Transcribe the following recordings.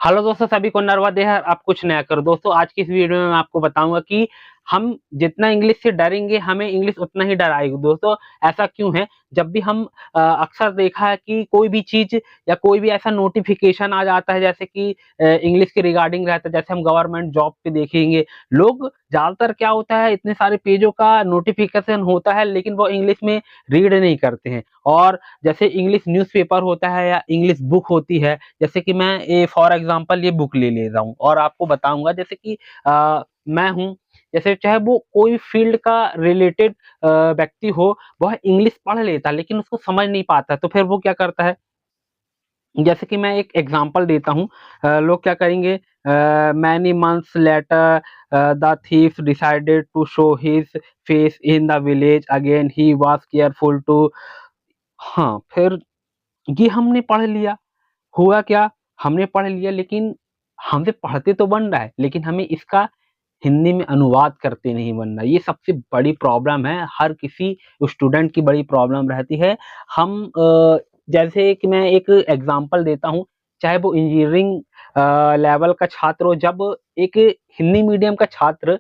Hello दोस्तों, सभी को नरवा है। अब कुछ नया करो दोस्तों। आज की इस वीडियो में मैं आपको बताऊंगा कि हम जितना इंग्लिश से डरेंगे हमें इंग्लिश उतना ही डर आएगी। दोस्तों, ऐसा क्यों है? जब भी हम अक्सर देखा है कि कोई भी चीज या कोई भी ऐसा नोटिफिकेशन आ जाता है जैसे कि इंग्लिश के रिगार्डिंग रहता है, जैसे हम गवर्नमेंट जॉब पे देखेंगे, लोग ज्यादातर क्या होता है, इतने सारे पेजों का नोटिफिकेशन होता है लेकिन वो इंग्लिश में रीड नहीं करते हैं। और जैसे इंग्लिश न्यूज़पेपर होता है या इंग्लिश बुक होती है, जैसे कि मैं फॉर एग्जांपल ये बुक ले रहा हूँ और आपको बताऊंगा जैसे कि मैं हूँ, जैसे चाहे वो कोई फील्ड का रिलेटेड व्यक्ति हो, वह इंग्लिश पढ़ लेता लेकिन उसको समझ नहीं पाता, तो फिर वो क्या करता है। जैसे कि मैं एक एग्जांपल देता हूँ। लोग क्या करेंगे, many months later the thief decided to show his face in the village again he was careful too. हाँ, फिर ये हमने पढ़ लिया। हुआ क्या, हमने पढ़ लिया लेकिन हमसे पढ़ते तो बन रहा है लेकिन हमें इसका हिंदी में अनुवाद करते नहीं बन रहा है। ये सबसे बड़ी प्रॉब्लम है, हर किसी स्टूडेंट की बड़ी प्रॉब्लम रहती है। हम जैसे कि मैं एक एग्जांपल देता हूँ, चाहे वो इंजीनियरिंग लेवल का छात्र हो, जब एक हिंदी मीडियम का छात्र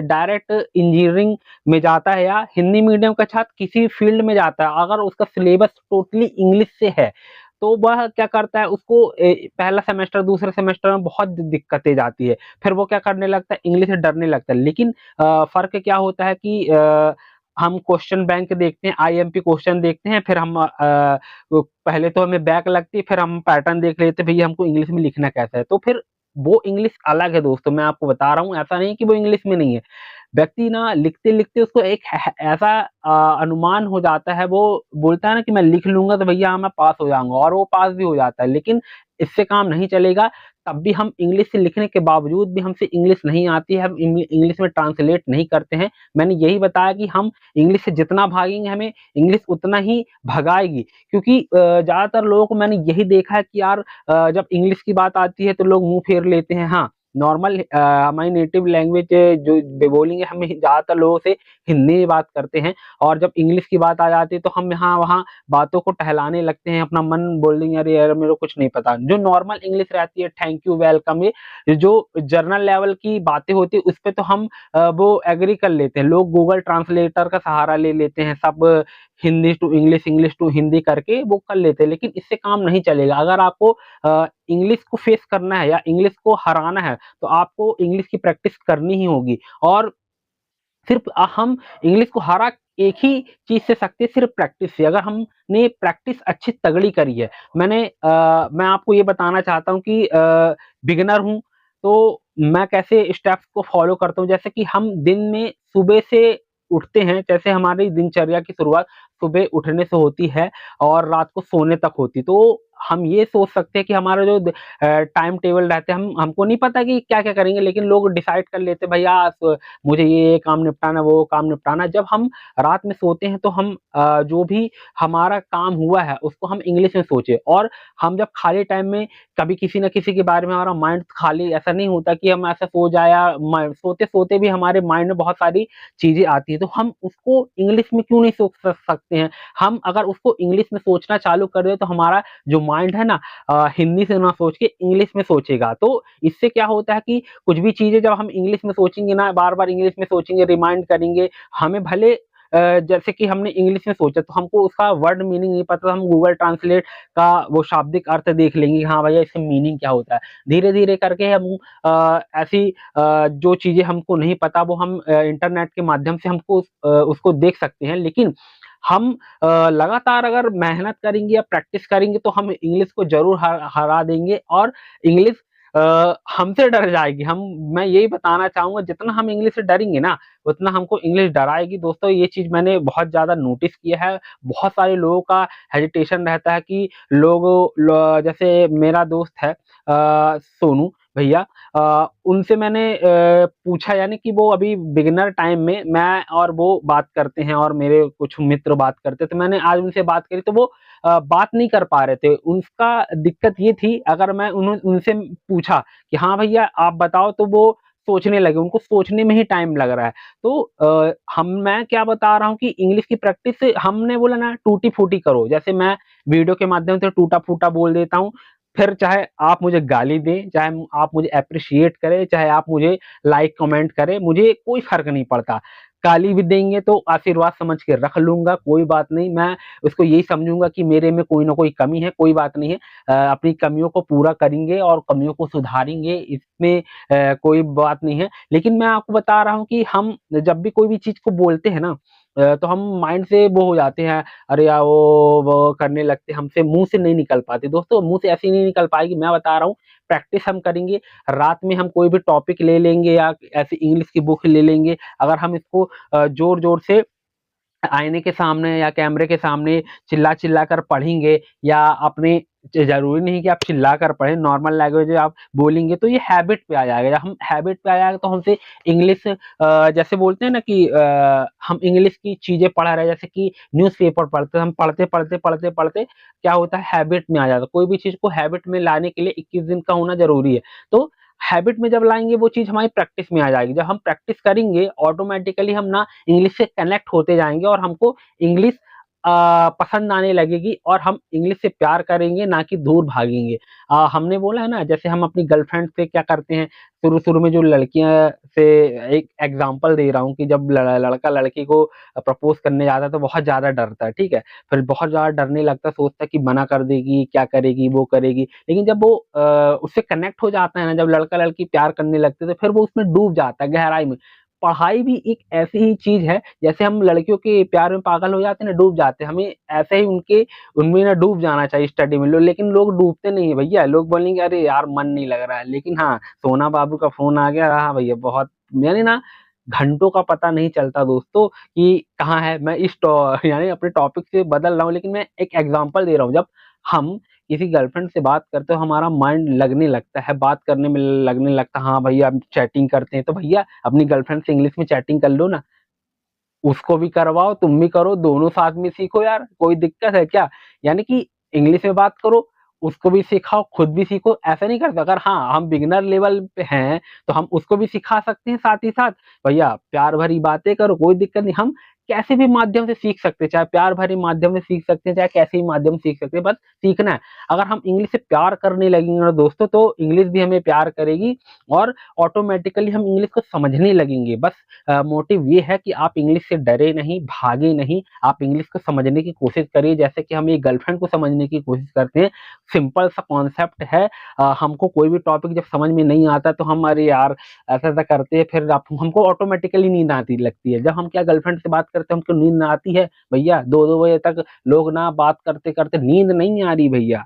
डायरेक्ट इंजीनियरिंग में जाता है या हिंदी मीडियम का छात्र किसी फील्ड में जाता है, अगर उसका सिलेबस टोटली इंग्लिश से है तो वह क्या करता है, उसको पहला सेमेस्टर दूसरे सेमेस्टर में बहुत दिक्कतें जाती है। फिर वो क्या करने लगता है, इंग्लिश से डरने लगता है। लेकिन फर्क क्या होता है कि हम क्वेश्चन बैंक देखते हैं, आईएमपी क्वेश्चन देखते हैं, फिर हम पहले तो हमें बैक लगती है, फिर हम पैटर्न देख लेते हैं भैया हमको इंग्लिश में लिखना कैसा है, तो फिर वो इंग्लिश अलग है दोस्तों। मैं आपको बता रहा हूँ, ऐसा नहीं कि वो इंग्लिश में नहीं है। व्यक्ति ना लिखते-लिखते उसको एक ऐसा अनुमान हो जाता है, वो बोलता है ना कि मैं लिख लूँगा तो भैया हाँ, मैं पास हो जाऊँगा, और वो पास भी हो जाता है। लेकिन इससे काम नहीं चलेगा, तब भी हम इंग्लिश से लिखने के बावजूद भी हमसे इंग्लिश नहीं आती है, हम इंग्लिश में ट्रांसलेट नहीं करते हैं। मैंने यही बताया कि हम इंग्लिश से जितना भागेंगे हमें इंग्लिश उतना ही भगाएगी, क्योंकि ज़्यादातर लोगों को मैंने यही देखा है कि यार जब इंग्लिश की बात आती है तो लोग मुँह फेर लेते हैं। हाँ, नॉर्मल हमारी नेटिव लैंग्वेज जो बोलेंगे, हम ज़्यादातर लोगों से हिंदी में बात करते हैं, और जब इंग्लिश की बात आ जाती है तो हम यहाँ-वहाँ बातों को टहलाने लगते हैं, अपना मन बोल देंगे अरे यार मेरे को कुछ नहीं पता। जो नॉर्मल इंग्लिश रहती है, थैंक यू, वेलकम, ये जो जनरल लेवल की बातें होती है उस पे तो हम वो एग्री कर लेते हैं। लोग गूगल ट्रांसलेटर का सहारा ले लेते हैं, सब Hindi to English, English to Hindi करके वो कर लेते हैं, लेकिन इससे काम नहीं चलेगा। अगर आपको इंग्लिश को फेस करना है या इंग्लिश को हराना है तो आपको इंग्लिश की प्रैक्टिस करनी ही होगी। और सिर्फ हम इंग्लिश को हरा एक ही चीज़ से सकते हैं, सिर्फ प्रैक्टिस से। अगर हमने प्रैक्टिस अच्छी तगड़ी करी है, मैं आपको ये बताना चाहता हूँ कि बिगिनर हूँ, तो मैं कैसे स्टेप्स को फ़ॉलो करता हूँ। जैसे कि हम दिन में सुबह से उठते हैं, जैसे हमारी दिनचर्या की शुरुआत सुबह उठने से होती है और रात को सोने तक होती है। तो हम ये सोच सकते हैं कि हमारा जो टाइम टेबल रहता है, हम हमको नहीं पता कि क्या-क्या करेंगे, लेकिन लोग डिसाइड कर लेते हैं भैया मुझे ये काम निपटाना, वो काम निपटाना। जब हम रात में सोते हैं तो हम जो भी हमारा काम हुआ है उसको हम इंग्लिश में सोचे, और हम जब खाली टाइम में कभी किसी न किसी के बारे में हमारा माइंड खाली ऐसा नहीं होता कि हम ऐसा सो जाए, या सोते-सोते भी हमारे माइंड में बहुत सारी चीज़ें आती हैं, तो हम उसको इंग्लिश में क्यों नहीं सोच सकते हैं? हम अगर उसको इंग्लिश में सोचना चालू कर दें तो हमारा जो माइंड है ना, हिंदी से ना सोच के इंग्लिश में सोचेगा। तो इससे क्या होता है कि कुछ भी चीज़ें जब हम इंग्लिश में सोचेंगे ना, बार-बार इंग्लिश में सोचेंगे, रिमाइंड करेंगे, हमें भले जैसे कि हमने इंग्लिश में सोचा तो हमको उसका वर्ड मीनिंग नहीं पता, तो हम गूगल ट्रांसलेट का वो शाब्दिक अर्थ देख लेंगे, हाँ भैया इसका मीनिंग क्या होता है। धीरे-धीरे करके हम ऐसी जो चीज़ें हमको नहीं पता वो हम इंटरनेट के माध्यम से उसको देख सकते हैं। लेकिन हम लगातार अगर मेहनत करेंगे या प्रैक्टिस करेंगे तो हम इंग्लिश को ज़रूर हरा देंगे, और इंग्लिश हमसे डर जाएगी। मैं यही बताना चाहूँगा, जितना हम इंग्लिश से डरेंगे ना, उतना हमको इंग्लिश डराएगी। दोस्तों, ये चीज़ मैंने बहुत ज़्यादा नोटिस किया है। बहुत सारे लोगों का हेजिटेशन रहता है कि जैसे मेरा दोस्त है सोनू भैया, उनसे मैंने पूछा, यानी कि वो अभी बिगिनर टाइम में मैं और वो बात करते हैं और मेरे कुछ मित्र बात करते हैं, तो मैंने आज उनसे बात करी तो वो बात नहीं कर पा रहे थे। उनका दिक्कत ये थी, अगर मैं उनसे पूछा कि हाँ भैया आप बताओ, तो वो सोचने लगे, उनको सोचने में ही टाइम लग रहा है। तो मैं क्या बता रहा हूँ कि इंग्लिश की प्रैक्टिस हमने बोला ना टूटी-फूटी करो। जैसे मैं वीडियो के माध्यम से टूटा-फूटा बोल देता हूँ, फिर चाहे आप मुझे गाली दें, चाहे आप मुझे एप्रिशिएट करें, चाहे आप मुझे लाइक कमेंट करें, मुझे कोई फ़र्क नहीं पड़ता। गाली भी देंगे तो आशीर्वाद समझ के रख लूँगा, कोई बात नहीं। मैं उसको यही समझूँगा कि मेरे में कोई न कोई कमी है, कोई बात नहीं है। अपनी कमियों को पूरा करेंगे और कमियों को सुधारेंगे, इसमें कोई बात नहीं है। लेकिन मैं आपको बता रहा हूँ कि हम जब भी कोई भी चीज़ को बोलते हैं ना, तो हम माइंड से वो हो जाते हैं, अरे यार वो करने लगते हैं, हमसे मुँह से नहीं निकल पाती। दोस्तों मुँह से ऐसे नहीं निकल पाएगी, मैं बता रहा हूँ, प्रैक्टिस हम करेंगे, रात में हम कोई भी टॉपिक ले लेंगे या ऐसे इंग्लिश की बुक ले लेंगे, अगर हम इसको ज़ोर-ज़ोर से आईने के सामने या कैमरे के सामने चिल्ला-चिल्ला कर पढ़ेंगे या अपने ज़रूरी नहीं कि आप चिल्ला कर पढ़ें, नॉर्मल लैंग्वेज में आप बोलेंगे तो ये हैबिट पे आ जाएगा। जब हम हैबिट पे आ जाएगा तो हमसे इंग्लिश जैसे बोलते हैं ना कि हम इंग्लिश की चीज़ें पढ़ रहे हैं, जैसे कि न्यूज़पेपर पढ़ते हैं, हम पढ़ते-पढ़ते क्या होता है, हैबिट में आ जाता है। कोई भी चीज़ को हैबिट में लाने के लिए 21 दिन का होना ज़रूरी है। तो हैबिट में जब लाएँगे वो चीज़ हमारी प्रैक्टिस में आ जाएगी। जब हम प्रैक्टिस करेंगे ऑटोमैटिकली हम ना इंग्लिश से कनेक्ट होते जाएँगे और हमको इंग्लिश पसंद आने लगेगी और हम इंग्लिश से प्यार करेंगे, ना कि दूर भागेंगे। हमने बोला है ना, जैसे हम अपनी गर्लफ्रेंड से क्या करते हैं, शुरू-शुरू में जो लड़कियाँ से एक एग्ज़ाम्पल दे रहा हूँ कि जब लड़का लड़की को प्रपोज़ करने जाता है तो बहुत ज़्यादा डरता है, ठीक है? फिर बहुत ज़्यादा डरने लगता है, सोचता है कि मना कर देगी, क्या करेगी, वो करेगी। लेकिन जब वो उससे कनेक्ट हो जाता है ना, जब लड़का-लड़की प्यार करने लगते हैं, तो फिर वो उसमें डूब जाता है गहराई में। पढ़ाई भी एक ऐसी ही चीज़ है, जैसे हम लड़कियों के प्यार में पागल हो जाते हैं ना, डूब जाते हैं, हमें ऐसे ही उनमें ना डूब जाना चाहिए स्टडी में। लेकिन लोग डूबते नहीं हैं भैया, लोग बोलेंगे अरे यार मन नहीं लग रहा है। लेकिन हाँ, सोना बाबू का फ़ोन आ गया, हाँ भैया बहुत यानी ना घंटों का पता नहीं चलता दोस्तों कि कहाँ है। मैं इस टॉ यानी अपने टॉपिक से बदल रहा हूँ, लेकिन मैं एक एग्ज़ाम्पल दे रहा हूँ। जब हम किसी गर्लफ्रेंड से बात करते हो, हमारा माइंड लगने लगता है, बात करने में लगने लगता है, हाँ भैया अब चैटिंग करते हैं, तो भैया अपनी गर्लफ्रेंड से इंग्लिश में चैटिंग कर लो ना। उसको भी करवाओ, तुम भी करो, दोनों साथ में सीखो यार, कोई दिक्कत है क्या? यानी कि इंग्लिश में बात करो, उसको भी सिखाओ, खुद भी सीखो, ऐसा नहीं करते। अगर हाँ, हम बिगिनर लेवल पे हैं, तो हम उसको भी सिखा सकते हैं साथ ही साथ। भैया प्यार भरी बातें करो, कोई दिक्कत नहीं, हम कैसे भी माध्यम से सीख सकते हैं, चाहे प्यार भरे माध्यम से सीख सकते हैं, चाहे कैसे भी माध्यम से सीख सकते हैं, बस सीखना है। अगर हम इंग्लिश से प्यार करने लगेंगे ना दोस्तों, तो इंग्लिश भी हमें प्यार करेगी और ऑटोमैटिकली हम इंग्लिश को समझने लगेंगे। बस मोटिव ये है कि आप इंग्लिश से डरे नहीं, भागे नहीं, आप इंग्लिश को समझने की कोशिश करिए, जैसे कि हम एक गर्लफ्रेंड को समझने की कोशिश करते हैं। सिंपल सा कॉन्सेप्ट है। हमको कोई भी टॉपिक जब समझ में नहीं आता तो हम अरे यार ऐसा-ऐसा करते हैं, फिर आप हमको ऑटोमैटिकली नींद आती लगती है। जब हम क्या गर्लफ्रेंड से बात करते हैं हमको नींद आती है, भैया 2-2 बजे तक लोग ना बात करते-करते नींद नहीं आ रही भैया।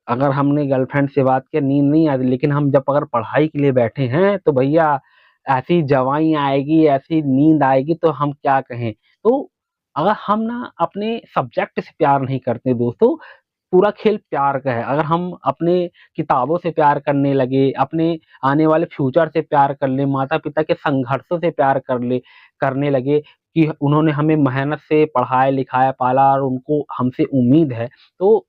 अगर हमने गर्लफ्रेंड से बात की नींद नहीं आ रही, लेकिन हम जब अगर पढ़ाई के लिए बैठे हैं तो भैया ऐसी जवाई आएगी, ऐसी नींद आएगी तो हम क्या कहें। तो अगर हम ना अपने सब्जेक्ट से प्यार नहीं करते दोस्तों, पूरा खेल प्यार का है। अगर हम अपने किताबों से प्यार करने लगे, अपने आने वाले फ्यूचर से प्यार कर लें, माता-पिता के संघर्षों से प्यार करने लगे कि उन्होंने हमें मेहनत से पढ़ाया-लिखाया, पाला और उनको हमसे उम्मीद है, तो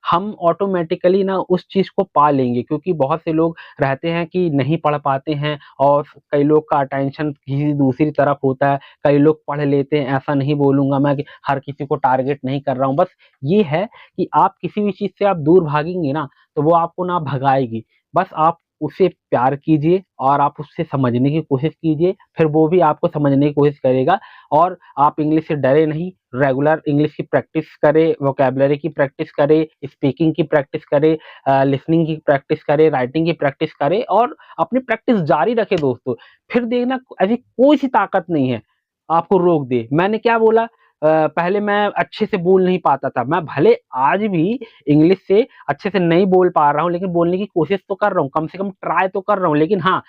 हम ऑटोमैटिकली ना उस चीज़ को पा लेंगे, क्योंकि बहुत से लोग रहते हैं कि नहीं पढ़ पाते हैं और कई लोग का अटेंशन किसी दूसरी तरफ होता है, कई लोग पढ़ लेते हैं, ऐसा नहीं बोलूँगा मैं कि हर किसी को टारगेट नहीं कर रहा हूँ। बस ये है कि आप किसी भी चीज़ से आप दूर भागेंगे ना, तो वो आपको ना भगाएगी। बस आप उससे प्यार कीजिए और आप उससे समझने की कोशिश कीजिए, फिर वो भी आपको समझने की कोशिश करेगा और आप इंग्लिश से डरे नहीं, रेगुलर इंग्लिश की प्रैक्टिस करें, वोकैब्युलरी की प्रैक्टिस करें, स्पीकिंग की प्रैक्टिस करें, लिसनिंग की प्रैक्टिस करें, राइटिंग की प्रैक्टिस करें और अपनी प्रैक्टिस जारी रखें दोस्तों। फिर देखना ऐसी कोई सी ताकत नहीं है, आपको रोक दे। मैंने क्या बोला, पहले मैं अच्छे से बोल नहीं पाता था, मैं भले आज भी इंग्लिश से अच्छे से नहीं बोल पा रहा हूँ, लेकिन बोलने की कोशिश तो कर रहा हूँ, कम से कम ट्राई तो कर रहा हूँ। लेकिन हाँ,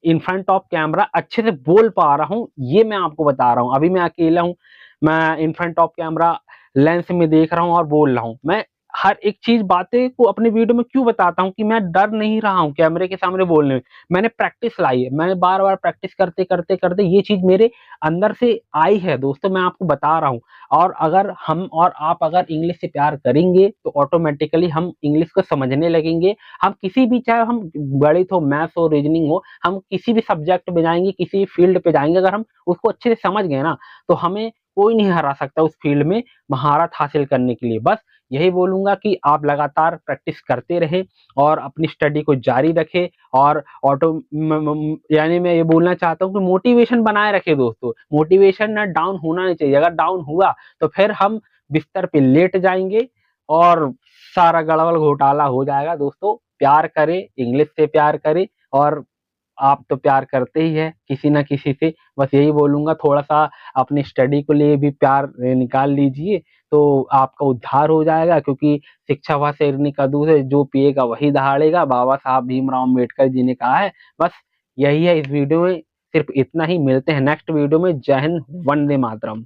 इन फ्रंट ऑफ कैमरा अच्छे से बोल पा रहा हूँ, ये मैं आपको बता रहा हूँ। अभी मैं अकेला हूँ, मैं in front of camera lens में देख रहा हूँ और बोल रहा हूँ। मैं हर एक चीज़ बातें को अपने वीडियो में क्यों बताता हूँ कि मैं डर नहीं रहा हूँ कैमरे के सामने बोलने में। मैंने प्रैक्टिस लाई है, मैंने बार-बार प्रैक्टिस करते ये चीज़ मेरे अंदर से आई है दोस्तों, मैं आपको बता रहा हूँ। और अगर हम और आप अगर इंग्लिश से प्यार करेंगे, तो ऑटोमैटिकली हम इंग्लिश को समझने लगेंगे। हम किसी भी, चाहे हम गणित हो, मैथ्स हो, रीजनिंग हो, हम किसी भी सब्जेक्ट में जाएँगे, किसी फील्ड पे जाएँगे, अगर हम उसको अच्छे से समझ गए ना, तो हमें कोई नहीं हरा सकता उस फील्ड में महारत हासिल करने के लिए। बस यही बोलूंगा कि आप लगातार प्रैक्टिस करते रहें और अपनी स्टडी को जारी रखें और यानी मैं ये बोलना चाहता हूँ कि मोटिवेशन बनाए रखें दोस्तों। मोटिवेशन ना डाउन होना नहीं चाहिए, अगर डाउन हुआ तो फिर हम बिस्तर पे लेट जाएंगे और सारा गड़बड़ घोटाला हो जाएगा। दोस्तों प्यार करें, इंग्लिश से प्यार करें, और आप तो प्यार करते ही है किसी ना किसी से। बस यही बोलूंगा, थोड़ा सा अपनी स्टडी को लिए भी प्यार निकाल लीजिए तो आपका उद्धार हो जाएगा, क्योंकि शिक्षा वह शेरनी का दूध है, जो पिएगा वही दहाड़ेगा, बाबा साहब भीमराव अम्बेडकर जी ने कहा है। बस यही है इस वीडियो में, सिर्फ इतना ही। मिलते हैं नेक्स्ट वीडियो में। जय हिंद, वंदे मातरम।